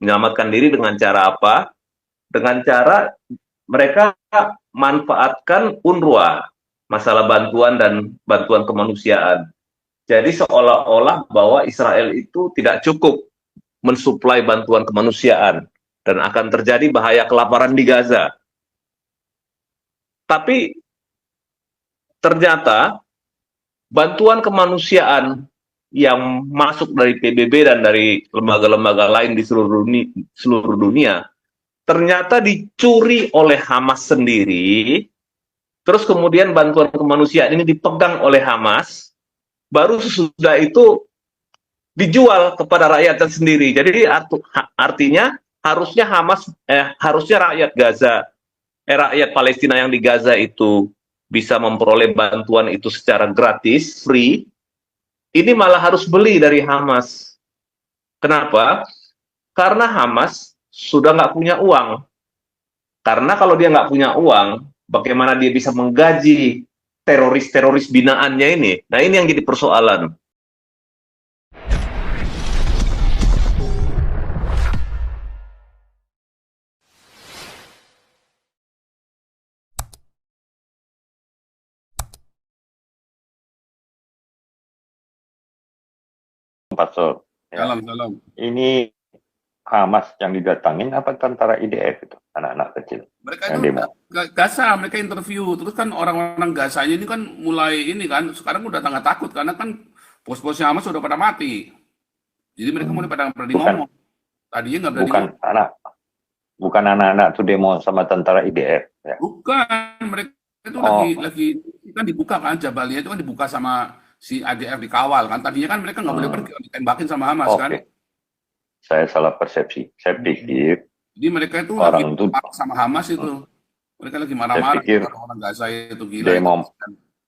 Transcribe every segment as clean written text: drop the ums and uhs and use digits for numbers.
Menyelamatkan diri dengan cara apa? Dengan cara mereka manfaatkan UNRWA, masalah bantuan dan bantuan kemanusiaan. Jadi seolah-olah bahwa Israel itu tidak cukup mensuplai bantuan kemanusiaan dan akan terjadi bahaya kelaparan di Gaza. Tapi ternyata bantuan kemanusiaan yang masuk dari PBB dan dari lembaga-lembaga lain di seluruh dunia ternyata dicuri oleh Hamas sendiri. Terus kemudian bantuan kemanusiaan ini dipegang oleh Hamas, baru sesudah itu dijual kepada rakyat sendiri. Jadi artinya harusnya harusnya rakyat Gaza, rakyat Palestina yang di Gaza itu bisa memperoleh bantuan itu secara gratis, free. Ini malah harus beli dari Hamas. Kenapa? Karena Hamas sudah nggak punya uang. Karena kalau dia nggak punya uang, bagaimana dia bisa menggaji teroris-teroris binaannya ini? Nah, ini yang jadi persoalan. Pastor, ya. Salam, salam. Ini Hamas yang didatangin apa tentara IDF itu, anak-anak kecil Mereka yang itu demo? Gaza, mereka interview. Terus kan orang-orang Gazanya ini kan mulai ini kan, sekarang udah sangat takut karena kan pos-posnya Hamas sudah pada mati. Jadi mereka mulai pada berani Bukan, ngomong. Tadinya nggak berani bukan ngomong. bukan anak-anak tuh demo sama tentara IDF, ya. Bukan, mereka itu Oh, lagi kan dibuka kan Jabalia itu kan dibuka sama si ADF dikawal kan. Tadinya kan mereka nggak boleh pergi, ditembakin sama Hamas kan. oke. Saya salah persepsi. Saya pikir Jadi mereka itu lagi orang itu, marah sama Hamas itu. Mereka lagi saya marah-marah pikir orang Gaza itu gila itu. demo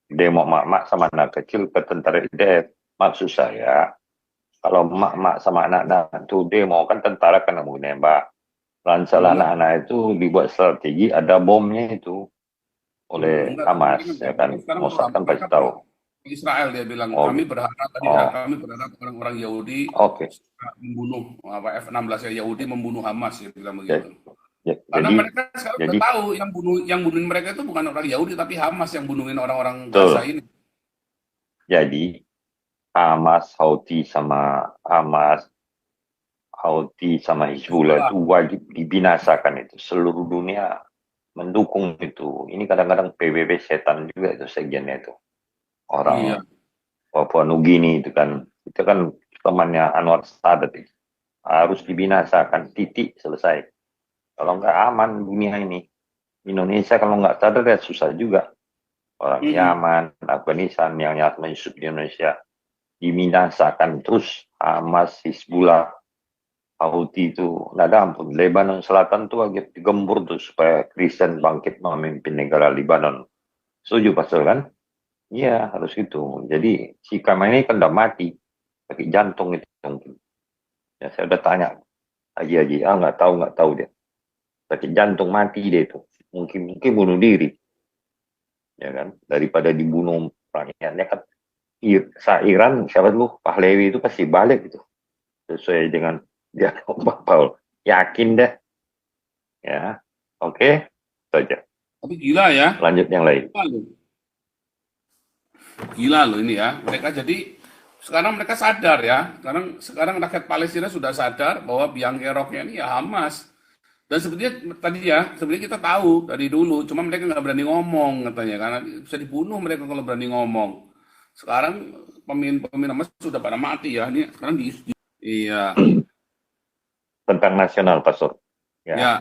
demo mak-mak sama anak kecil ke tentara IDF. Maksud saya, kalau mak-mak sama anak-anak itu demo kan tentara kan mau nembak. Lansal Enggak, anak-anak itu dibuat strategi, ada bomnya itu oleh enggak, tapi Hamas, kan ya kan. sekarang Mossad kan mereka pasti tahu. Israel dia bilang Oh, kami berharap tadi oh, kami berharap orang-orang Yahudi oke. membunuh F-16 ya Yahudi membunuh Hamas dia bilang Ya- begitu. Karena Jadi, mereka sekarang udah tahu yang bunuhin mereka itu bukan orang Yahudi tapi Hamas yang bunuhin orang-orang Gaza betul. ini. Jadi Houthi sama Hizbullah itu wajib dibinasakan itu. Seluruh dunia mendukung itu. Ini kadang-kadang PBB setan juga itu segennya itu. Iya. Orang Papua Nugini itu kan temannya Anwar Sadat itu. Harus dibinasakan, titik, selesai. Kalau nggak aman dunia ini. Indonesia kalau nggak sadar ya susah juga. Orang Yaman, Afghanistan yang menyusup di Indonesia dibinasakan terus. Hamas, Hizbullah, Houthi itu nggak ada ampun. Lebanon Selatan tuh lagi digembur tuh supaya Kristen bangkit memimpin negara Lebanon. Setuju Pastor kan? Iya harus gitu. Jadi si Kama ini kan udah mati, sakit jantung itu mungkin. Ya saya udah tanya Haji, nggak tahu dia. Sakit jantung mati dia itu. Mungkin bunuh diri, ya kan? Daripada dibunuh rakyatnya kan. Iran siapa dulu Pahlawi itu pasti balik gitu. Sesuai dengan dia Pak Paul. Yakin deh. Ya, oke, saja. Tapi gila ya. Lanjut yang lain. Gila loh ini ya. Mereka jadi sekarang mereka sadar ya. Sekarang rakyat Palestina sudah sadar bahwa biang keroknya ini ya Hamas. Dan sebenarnya kita tahu dari dulu, cuma mereka nggak berani ngomong katanya karena bisa dibunuh mereka kalau berani ngomong. Sekarang pemimpin Hamas sudah pada mati ya. Ini sekarang iya. Tentang nasional, Pastor. Ya. Ya.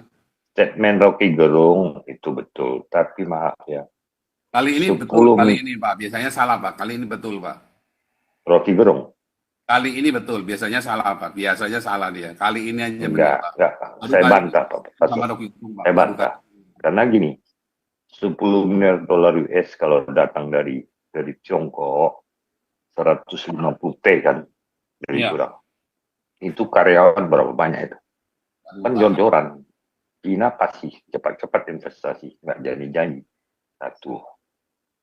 Statement Rocky Gerung itu betul, tapi maaf ya. Kali ini betul, kali ini Pak. Biasanya salah Pak. Kali ini betul Pak. Rocky Gerung. Kali ini betul, biasanya salah Pak. Biasanya salah dia. Kali ini aja benar Pak. Enggak. Saya bantah Pak. Saya bantah. Karena gini, 10 miliar dolar US kalau datang dari Tiongkok, 150 T kan dari kurang. Itu karyawan berapa banyak itu? Kan jor-joran. China pasti cepat-cepat investasi, nggak janji-janji. Satu.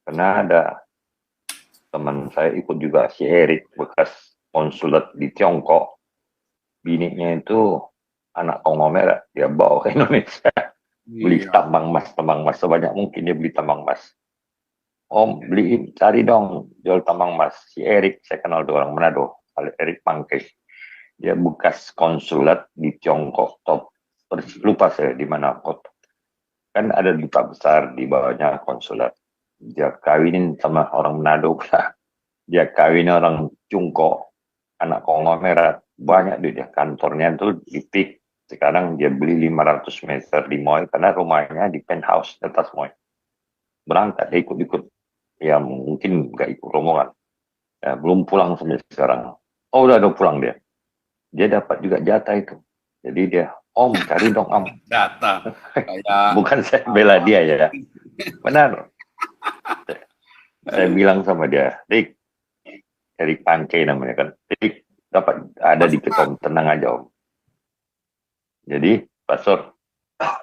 Karena ada teman saya ikut juga si Erik bekas konsulat di Tiongkok. Bininya itu anak konglomerat, dia bawa ke Indonesia, beli Iya. tambang emas sebanyak mungkin dia beli tambang emas. Om beliin, cari dong jual tambang emas. Si Erik, saya kenal tuh orang Manado, Erik Pangkes. Dia bekas konsulat di Tiongkok, top. Lupa saya di mana kota. Kan ada duta besar di bawahnya konsulat. Dia kawinin sama orang Manado lah. Dia kawinin orang Tiongkok, anak konglomerat. Banyak dia kantornya tuh di PIK. Sekarang dia beli 500 meter di Moy karena rumahnya di penthouse di atas Moy. Berangkat, dia ikut-ikut. Ya mungkin nggak ikut rombongan. Ya, belum pulang sampai sekarang. Oh udah pulang dia. Dia dapat juga jatah itu. Jadi dia, Om cari dong Om. Data. Kayak Bukan saya bela dia ya. Benar. Saya bilang sama dia, Dik, Erik Pangke namanya kan. Dik, dapat ada di Ketom, tenang aja Om. Jadi, Pastor,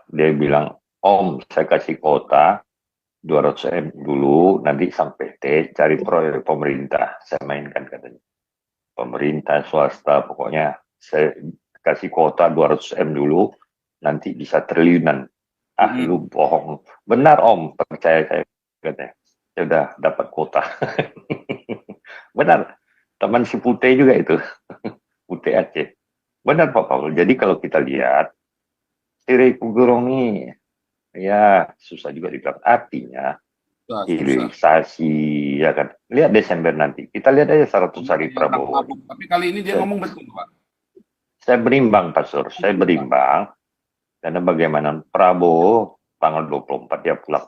dia bilang, Om, saya kasih kuota 200 M dulu, nanti sampai T, cari proyek pemerintah. Saya mainkan katanya. Pemerintah, swasta, pokoknya saya kasih kuota 200 M dulu, nanti bisa triliunan. Ah, lu bohong. Benar Om, percaya saya katanya. Saya udah dapat kuota. Benar. Teman si Putih juga itu. Putih Aceh. Benar Pak Paul. Jadi kalau kita lihat, Tirai Pugurong ini, ya susah juga dibilang. Artinya, susah. hilirisasi, ya kan. Lihat Desember nanti. Kita lihat aja 100 hari Prabowo. Tapi kali ini dia ngomong betul, Pak. Saya berimbang, Pak Sur. Saya berimbang. Karena bagaimana Prabowo tanggal 24 dia pulang.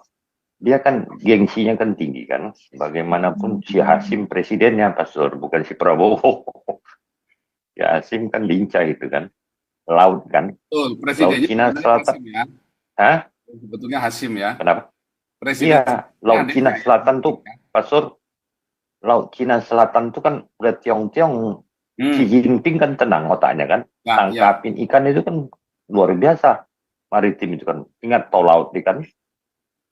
Dia kan gengsinya kan tinggi kan. Bagaimanapun si Hasim presidennya, Pak Sur. Bukan si Prabowo. Si Hasim kan lincah itu kan. Laut kan. Betul, Laut presidennya Cina Selatan. Hasim ya. Hah? Sebetulnya Hasim ya. Kenapa? Presiden Iya, Laut Cina Selatan tuh, Pak Sur. Laut Cina Selatan tuh kan udah tiong-tiong. Xi Jinping kan tenang otaknya kan. Tangkapin ikan itu kan luar biasa. Maritim itu kan. Ingat tol laut ikan.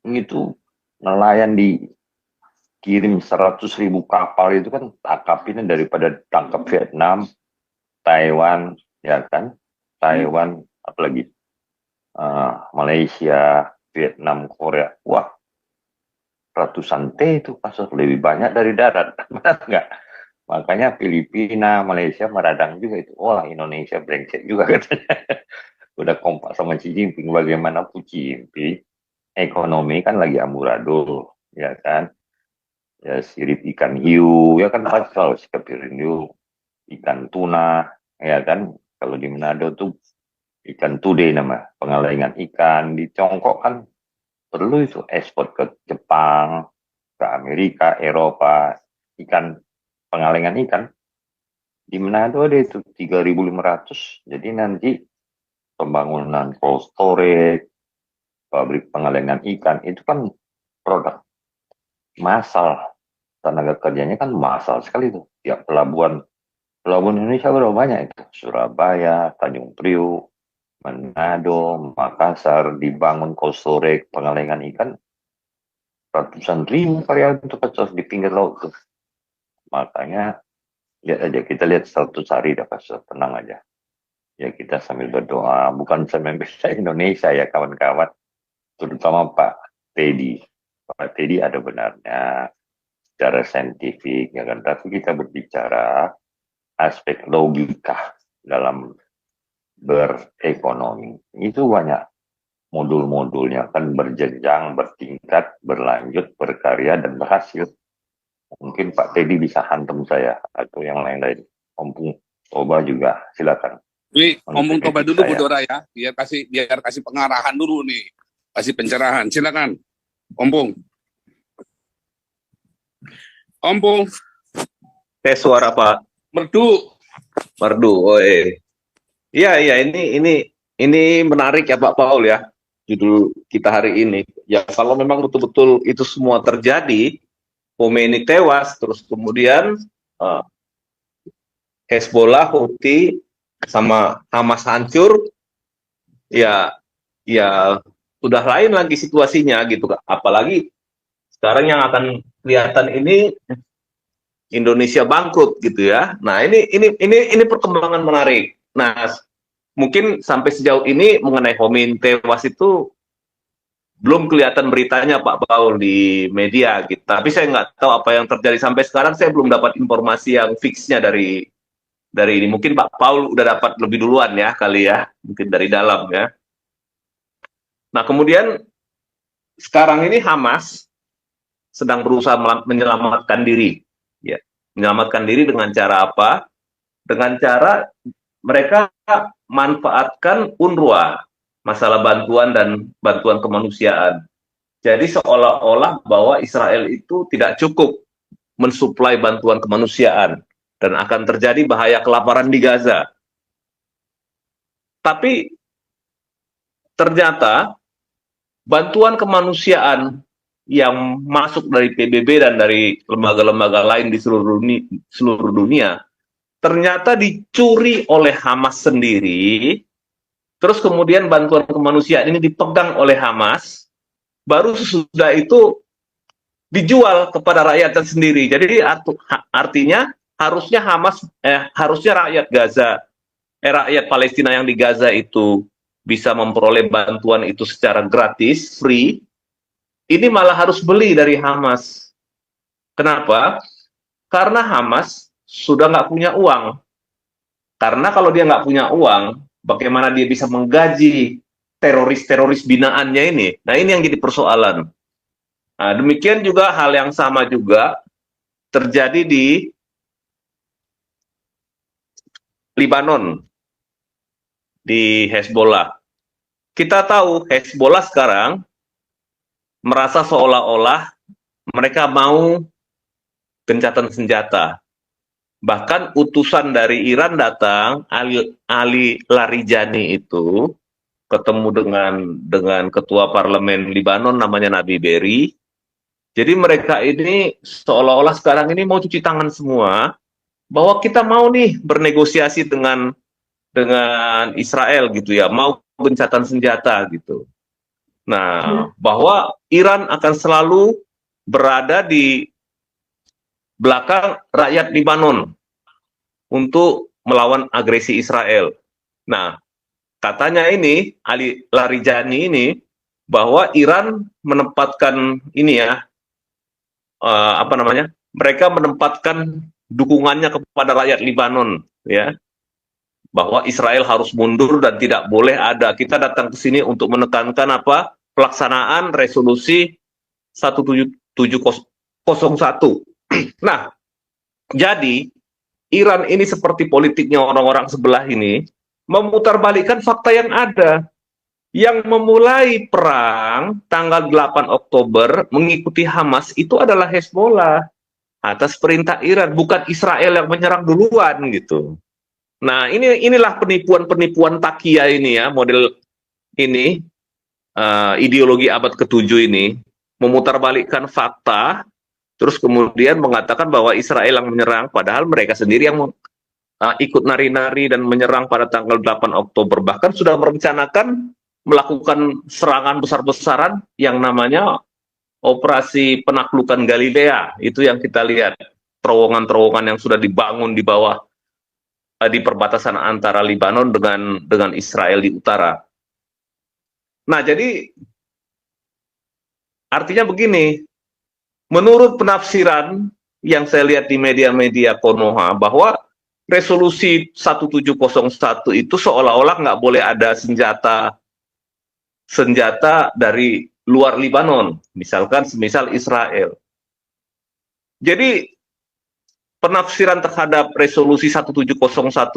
Itu nelayan dikirim 100.000 kapal itu kan tangkapinnya daripada tangkap Vietnam, Taiwan, ya kan. Taiwan, apalagi Malaysia, Vietnam, Korea. Wah, ratusan T itu pasar lebih banyak dari darat. Benar nggak? Makanya Filipina, Malaysia meradang juga itu. Wah, Indonesia brengsek juga katanya. Udah kompak sama Xi Jinping. Bagaimanapun Xi Jinping, ekonomi kan lagi amburadul, ya kan? Ya sirip ikan hiu, ya kan pasal sikap hiu, ikan tuna, ya kan? Kalau di Manado tuh ikan tude nama, pengalengan ikan. Di Tiongkok kan perlu itu ekspor ke Jepang, ke Amerika, Eropa, ikan pengalengan ikan. Di Manado ada itu 3.500. Jadi nanti pembangunan cold storage, pabrik pengalengan ikan, itu kan produk massal. Tenaga kerjanya kan massal sekali tuh. Tiap pelabuhan Indonesia berapa banyak itu? Surabaya, Tanjung Priuk, Manado, Makassar, dibangun cold storage pengalengan ikan. Ratusan ribu karyawan itu kan di pinggir laut tuh. Makanya lihat aja, kita lihat 100 hari dah pasal, tenang aja. Ya kita sambil berdoa, bukan sambil membela Indonesia ya kawan-kawan, terutama Pak Teddy. Pak Teddy ada benarnya secara saintifik, ya kan? Tapi kita berbicara aspek logika dalam berekonomi. Itu banyak modul-modulnya, kan berjenjang, bertingkat, berlanjut, berkarya, dan berhasil. Mungkin Pak Teddy bisa hantam saya, atau yang lain-lain. Ompung Toba juga, silakan. Nih, ngomong Toba dulu Bu Dora ya, biar kasih pengarahan dulu nih, kasih pencerahan. Silakan, Ompung. Ompung. Tes suara Pak. Merdu. Oh iya ini menarik ya Pak Paul ya, judul kita hari ini. Ya kalau memang betul-betul itu semua terjadi, Khomeini tewas, terus kemudian Hezbollah, Houthi, sama Hamas hancur, ya sudah lain lagi situasinya gitu. Apalagi sekarang yang akan kelihatan ini Indonesia bangkrut gitu ya. Nah ini perkembangan menarik. Nah mungkin sampai sejauh ini mengenai Homin tewas itu belum kelihatan beritanya Pak Paul di media gitu. Tapi saya nggak tahu apa yang terjadi sampai sekarang. Saya belum dapat informasi yang fixnya dari ini. Mungkin Pak Paul udah dapat lebih duluan ya kali ya, mungkin dari dalam ya. Nah kemudian sekarang ini Hamas sedang berusaha menyelamatkan diri, ya, menyelamatkan diri dengan cara apa? Dengan cara mereka manfaatkan UNRWA, masalah bantuan dan bantuan kemanusiaan. Jadi seolah-olah bahwa Israel itu tidak cukup mensuplai bantuan kemanusiaan dan akan terjadi bahaya kelaparan di Gaza. Tapi ternyata bantuan kemanusiaan yang masuk dari PBB dan dari lembaga-lembaga lain di seluruh dunia ternyata dicuri oleh Hamas sendiri. Terus kemudian bantuan kemanusiaan ini dipegang oleh Hamas, baru sesudah itu dijual kepada rakyatnya sendiri. Jadi artinya harusnya harusnya rakyat Gaza, rakyat Palestina yang di Gaza itu bisa memperoleh bantuan itu secara gratis, free. Ini malah harus beli dari Hamas. Kenapa? Karena Hamas sudah nggak punya uang. Karena kalau dia nggak punya uang, bagaimana dia bisa menggaji teroris-teroris binaannya ini? Nah ini yang jadi persoalan. Nah, demikian juga hal yang sama juga terjadi di Libanon, di Hezbollah. Kita tahu Hezbollah sekarang merasa seolah-olah mereka mau gencatan senjata. Bahkan utusan dari Iran datang, Ali Larijani itu ketemu dengan ketua parlemen Libanon namanya Nabi Berri. Jadi mereka ini seolah-olah sekarang ini mau cuci tangan semua, bahwa kita mau nih bernegosiasi dengan Israel gitu ya, mau gencatan senjata gitu. Nah, bahwa Iran akan selalu berada di belakang rakyat Libanon untuk melawan agresi Israel. Nah, katanya ini Ali Larijani ini bahwa Iran menempatkan ini ya, mereka menempatkan dukungannya kepada rakyat Libanon ya, bahwa Israel harus mundur dan tidak boleh ada. Kita datang ke sini untuk menekankan pelaksanaan resolusi 1701. Nah, jadi Iran ini seperti politiknya orang-orang sebelah ini memutarbalikkan fakta yang ada. Yang memulai perang tanggal 8 Oktober mengikuti Hamas itu adalah Hezbollah atas perintah Iran, bukan Israel yang menyerang duluan gitu. Nah, inilah penipuan-penipuan takia ini ya, model ini ideologi abad ke-7 ini memutarbalikkan fakta, terus kemudian mengatakan bahwa Israel yang menyerang, padahal mereka sendiri yang ikut nari-nari dan menyerang pada tanggal 8 Oktober. Bahkan sudah merencanakan melakukan serangan besar-besaran yang namanya Operasi Penaklukan Galilea. Itu yang kita lihat, terowongan-terowongan yang sudah dibangun di bawah, di perbatasan antara Libanon dengan Israel di utara. Nah, jadi artinya begini, menurut penafsiran yang saya lihat di media-media Konoha, bahwa resolusi 1701 itu seolah-olah nggak boleh ada senjata dari luar Libanon, misalkan semisal Israel. Jadi penafsiran terhadap resolusi 1701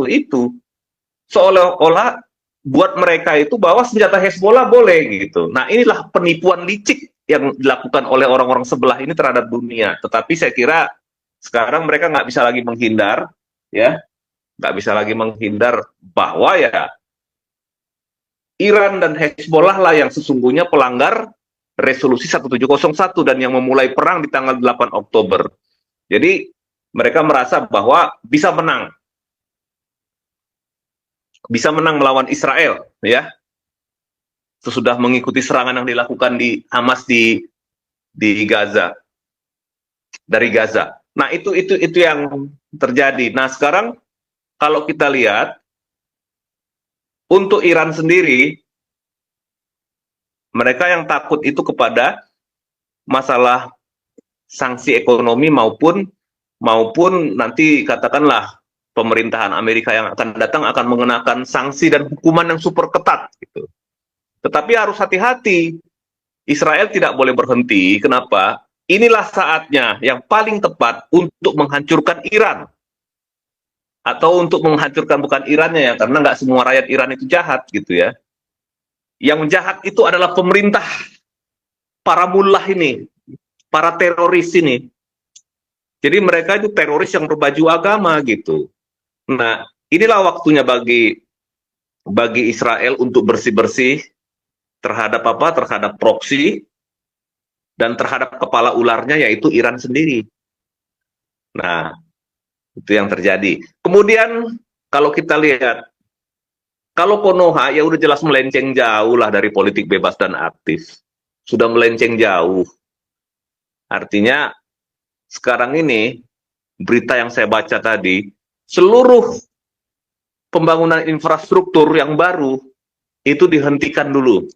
itu seolah-olah buat mereka itu bahwa senjata Hezbollah boleh gitu. Nah, inilah penipuan licik yang dilakukan oleh orang-orang sebelah ini terhadap dunia. Tetapi saya kira sekarang mereka nggak bisa lagi menghindar, ya, nggak bisa lagi menghindar bahwa ya Iran dan Hezbollah lah yang sesungguhnya pelanggar resolusi 1701 dan yang memulai perang di tanggal 8 Oktober. Jadi mereka merasa bahwa bisa menang melawan Israel, ya, sesudah mengikuti serangan yang dilakukan di Hamas di Gaza, dari Gaza. Nah itu yang terjadi. Nah sekarang kalau kita lihat untuk Iran sendiri, mereka yang takut itu kepada masalah sanksi ekonomi maupun nanti katakanlah pemerintahan Amerika yang akan datang akan mengenakan sanksi dan hukuman yang super ketat gitu. Tetapi harus hati-hati. Israel tidak boleh berhenti. Kenapa? Inilah saatnya yang paling tepat untuk menghancurkan Iran. Atau untuk menghancurkan bukan Irannya ya, karena nggak semua rakyat Iran itu jahat gitu ya. Yang jahat itu adalah pemerintah, para mullah ini, para teroris ini. Jadi mereka itu teroris yang berbaju agama gitu. Nah, inilah waktunya bagi Israel untuk bersih-bersih terhadap apa? Terhadap proksi dan terhadap kepala ularnya yaitu Iran sendiri. Nah, itu yang terjadi. Kemudian kalau kita lihat, kalau Konoha ya udah jelas melenceng jauh lah dari politik bebas dan aktif. Sudah melenceng jauh. Artinya sekarang ini berita yang saya baca tadi, seluruh pembangunan infrastruktur yang baru itu dihentikan dulu.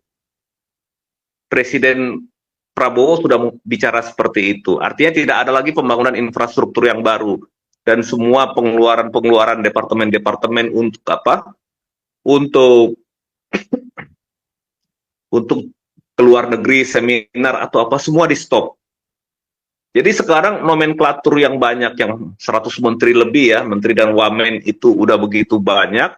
Presiden Prabowo sudah bicara seperti itu. Artinya tidak ada lagi pembangunan infrastruktur yang baru dan semua pengeluaran departemen-departemen untuk apa? Untuk keluar negeri, seminar atau apa semua di stop. Jadi sekarang nomenklatur yang banyak, yang 100 menteri lebih ya, menteri dan wamen itu udah begitu banyak,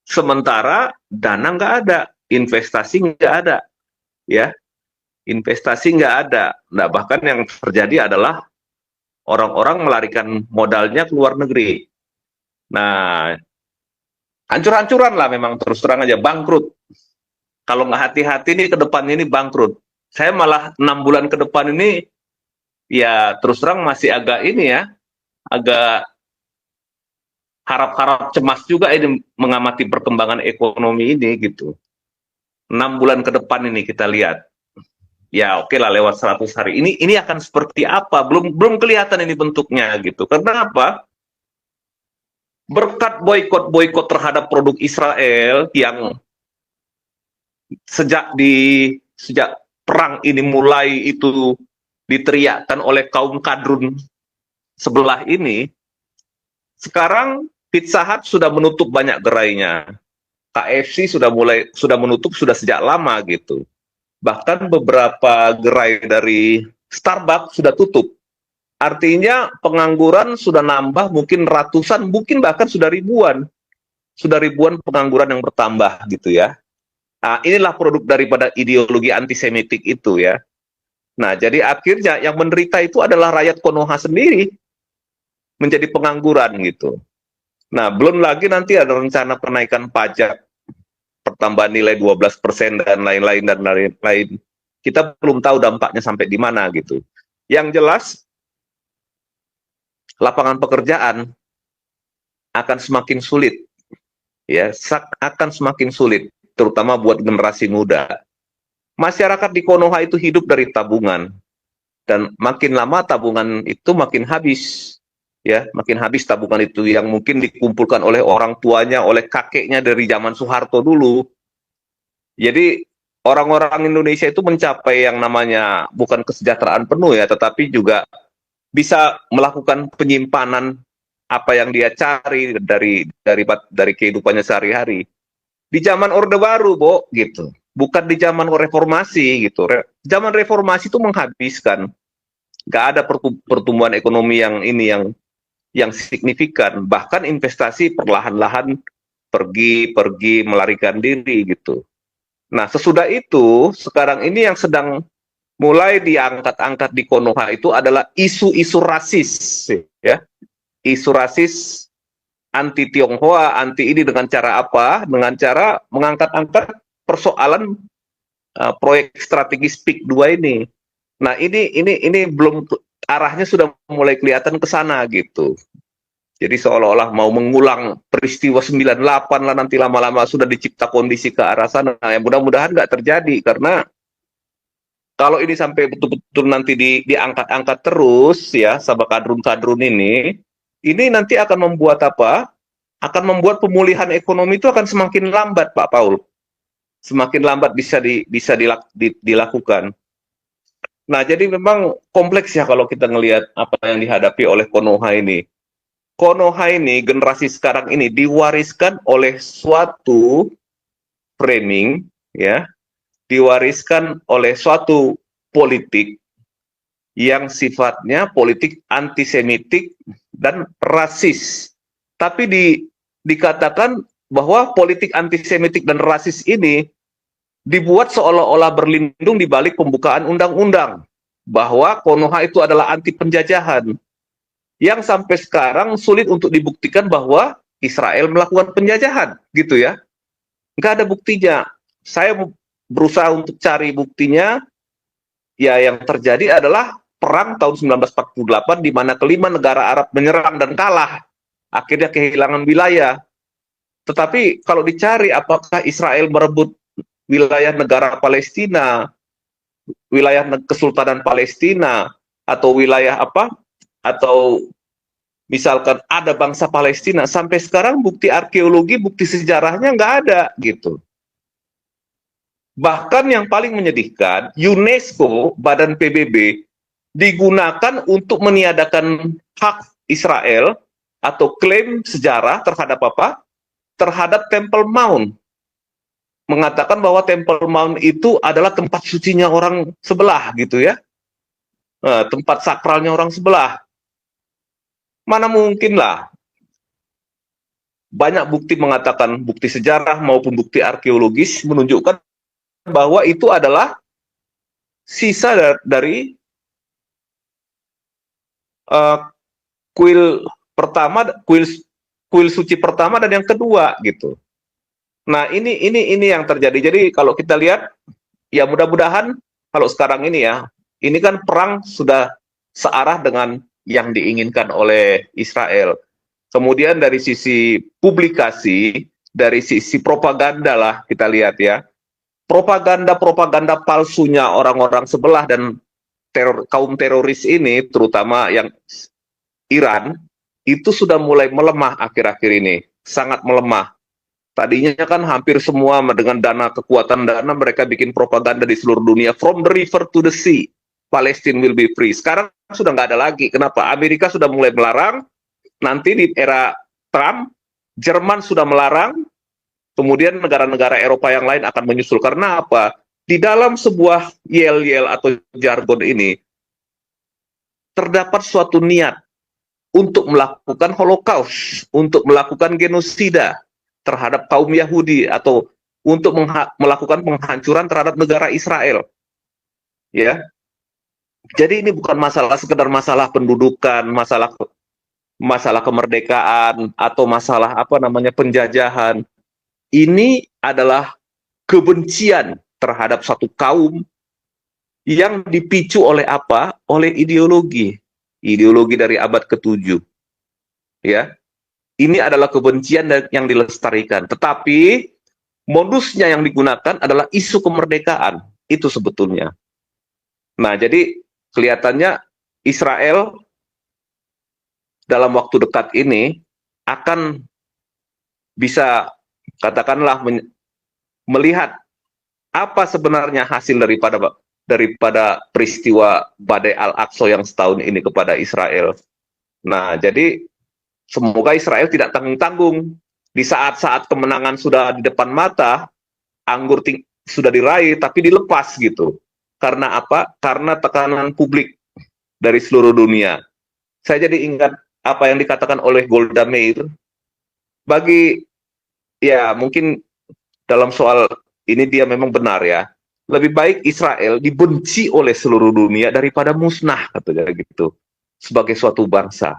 sementara dana nggak ada, investasi nggak ada, ya, investasi nggak ada. Nah bahkan yang terjadi adalah orang-orang melarikan modalnya ke luar negeri. Nah, hancur-hancuran lah memang, terus terang aja, bangkrut. Kalau nggak hati-hati nih ke depannya ini bangkrut. Saya malah 6 bulan ke depan ini, ya terus terang masih agak ini ya, agak harap-harap cemas juga ini mengamati perkembangan ekonomi ini gitu. 6 bulan ke depan ini kita lihat. Ya oke lah lewat 100 hari. Ini akan seperti apa? Belum kelihatan ini bentuknya gitu. Karena apa? Berkat boykot terhadap produk Israel yang sejak perang ini mulai itu diteriakkan oleh kaum kadrun sebelah ini, sekarang Pizza Hut sudah menutup banyak gerainya. KFC sudah menutup sudah sejak lama gitu. Bahkan beberapa gerai dari Starbucks sudah tutup. Artinya pengangguran sudah nambah mungkin ratusan, mungkin bahkan sudah ribuan. Sudah ribuan pengangguran yang bertambah gitu ya. Nah, inilah produk daripada ideologi antisemitik itu ya. Nah, jadi akhirnya yang menderita itu adalah rakyat Konoha sendiri menjadi pengangguran gitu. Nah, belum lagi nanti ada rencana penaikan pajak, pertambahan nilai 12% dan lain-lain. Kita belum tahu dampaknya sampai di mana gitu. Yang jelas, lapangan pekerjaan akan semakin sulit. Ya, akan semakin sulit, terutama buat generasi muda. Masyarakat di Konoha itu hidup dari tabungan. Dan makin lama tabungan itu makin habis. Ya, makin habis tabungan itu yang mungkin dikumpulkan oleh orang tuanya, oleh kakeknya dari zaman Soeharto dulu. Jadi orang-orang Indonesia itu mencapai yang namanya bukan kesejahteraan penuh ya, tetapi juga bisa melakukan penyimpanan apa yang dia cari dari kehidupannya sehari-hari. Di zaman Orde Baru, Bo, gitu. Bukan di zaman reformasi gitu. Zaman reformasi itu menghabiskan. Nggak ada pertumbuhan ekonomi yang signifikan, bahkan investasi perlahan-lahan pergi melarikan diri gitu. Nah, sesudah itu sekarang ini yang sedang mulai diangkat-angkat di Konoha itu adalah isu-isu rasis ya. Isu rasis anti Tionghoa, anti ini dengan cara apa? Dengan cara mengangkat-angkat persoalan proyek strategis PIK 2 ini. Nah, ini belum, arahnya sudah mulai kelihatan ke sana gitu. Jadi seolah-olah mau mengulang peristiwa 98 lah, nanti lama-lama sudah dicipta kondisi ke arah sana. Nah, mudah-mudahan nggak terjadi, karena kalau ini sampai betul-betul nanti diangkat-angkat terus ya, sama kadrun-kadrun ini nanti akan membuat apa? akan membuat pemulihan ekonomi itu akan semakin lambat, Pak Paul. Semakin lambat dilakukan. Nah, jadi memang kompleks ya kalau kita ngelihat apa yang dihadapi oleh Konoha ini. Konoha ini, generasi sekarang ini diwariskan oleh suatu framing, ya, diwariskan oleh suatu politik yang sifatnya politik antisemitik dan rasis. Tapi dikatakan bahwa politik antisemitik dan rasis ini dibuat seolah-olah berlindung di balik pembukaan undang-undang bahwa Konoha itu adalah anti penjajahan, yang sampai sekarang sulit untuk dibuktikan bahwa Israel melakukan penjajahan, gitu ya. Nggak ada buktinya. Saya berusaha untuk cari buktinya, ya yang terjadi adalah perang tahun 1948 di mana kelima negara Arab menyerang dan kalah, akhirnya kehilangan wilayah. Tetapi kalau dicari apakah Israel merebut wilayah negara Palestina, wilayah Kesultanan Palestina, atau wilayah apa, atau misalkan ada bangsa Palestina, sampai sekarang bukti arkeologi, bukti sejarahnya nggak ada gitu. Bahkan yang paling menyedihkan, UNESCO, Badan PBB, digunakan untuk meniadakan hak Israel atau klaim sejarah terhadap apa? Terhadap Temple Mount. Mengatakan bahwa Temple Mount itu adalah tempat sucinya orang sebelah gitu ya. Tempat sakralnya orang sebelah. Mana mungkin lah. Banyak bukti mengatakan, bukti sejarah maupun bukti arkeologis menunjukkan bahwa itu adalah sisa dari kuil pertama, kuil suci pertama dan yang kedua gitu. Nah, ini yang terjadi. Jadi kalau kita lihat, ya mudah-mudahan kalau sekarang ini ya, ini kan perang sudah searah dengan yang diinginkan oleh Israel. Kemudian dari sisi publikasi, dari sisi propaganda lah kita lihat ya. Propaganda palsunya orang-orang sebelah dan kaum teroris ini, terutama yang Iran, itu sudah mulai melemah akhir-akhir ini. Sangat melemah. Tadinya kan hampir semua dengan kekuatan dana mereka bikin propaganda di seluruh dunia. From the river to the sea, Palestine will be free. Sekarang sudah nggak ada lagi. Kenapa? Amerika sudah mulai melarang. Nanti di era Trump, Jerman sudah melarang. Kemudian negara-negara Eropa yang lain akan menyusul. Karena apa? Di dalam sebuah yel-yel atau jargon ini, terdapat suatu niat untuk melakukan Holocaust, untuk melakukan genosida terhadap kaum Yahudi, atau untuk melakukan penghancuran terhadap negara Israel. Ya. Jadi ini bukan sekedar masalah pendudukan, masalah kemerdekaan atau masalah penjajahan. Ini adalah kebencian terhadap satu kaum yang dipicu oleh apa? Oleh ideologi dari abad ke-7. Ya. Ini adalah kebencian yang dilestarikan. Tetapi modusnya yang digunakan adalah isu kemerdekaan. Itu sebetulnya. Nah, jadi kelihatannya Israel dalam waktu dekat ini akan bisa, katakanlah, melihat apa sebenarnya hasil daripada peristiwa Badai Al-Aqsa yang setahun ini kepada Israel. Nah, jadi semoga Israel tidak tanggung-tanggung. Di saat-saat kemenangan sudah di depan mata, anggur sudah diraih, tapi dilepas gitu. Karena apa? Karena tekanan publik dari seluruh dunia. Saya jadi ingat apa yang dikatakan oleh Golda Meir. Mungkin dalam soal ini dia memang benar ya. Lebih baik Israel dibenci oleh seluruh dunia daripada musnah, katanya gitu. Sebagai suatu bangsa.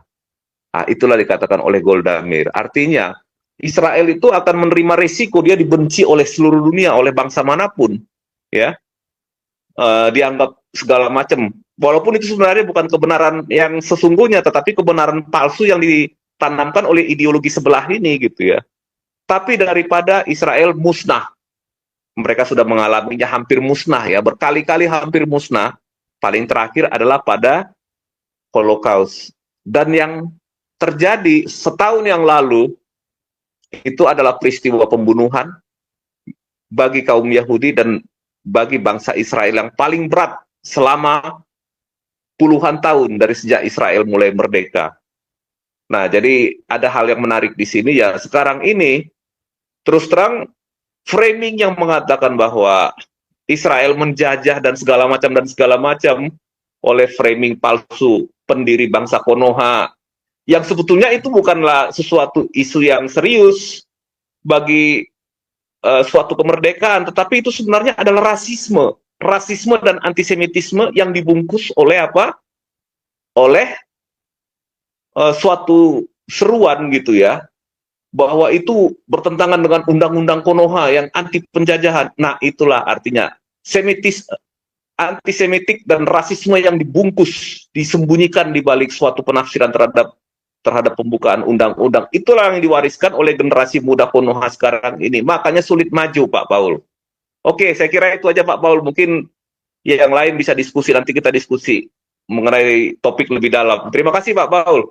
Nah, itulah dikatakan oleh Golda Meir. Artinya, Israel itu akan menerima risiko dia dibenci oleh seluruh dunia, oleh bangsa manapun. Ya, dianggap segala macam. Walaupun itu sebenarnya bukan kebenaran yang sesungguhnya, tetapi kebenaran palsu yang ditanamkan oleh ideologi sebelah ini, gitu ya. Tapi daripada Israel musnah, mereka sudah mengalaminya hampir musnah ya, berkali-kali hampir musnah. Paling terakhir adalah pada Holocaust. Dan yang terjadi setahun yang lalu itu adalah peristiwa pembunuhan bagi kaum Yahudi dan bagi bangsa Israel yang paling berat selama puluhan tahun dari sejak Israel mulai merdeka. Nah, jadi ada hal yang menarik di sini ya, sekarang ini terus terang framing yang mengatakan bahwa Israel menjajah dan segala macam oleh framing palsu pendiri bangsa Konoha, yang sebetulnya itu bukanlah sesuatu isu yang serius bagi suatu kemerdekaan, tetapi itu sebenarnya adalah rasisme dan antisemitisme yang dibungkus oleh apa? Oleh suatu seruan gitu ya, bahwa itu bertentangan dengan undang-undang Konoha yang anti penjajahan. Nah, itulah artinya antisemitik dan rasisme yang dibungkus, disembunyikan di balik suatu penafsiran terhadap pembukaan undang-undang. Itulah yang diwariskan oleh generasi muda Konoha sekarang ini. Makanya sulit maju, Pak Paul. Oke, saya kira itu aja, Pak Paul. Mungkin yang lain bisa diskusi, nanti kita diskusi mengenai topik lebih dalam. Terima kasih, Pak Paul.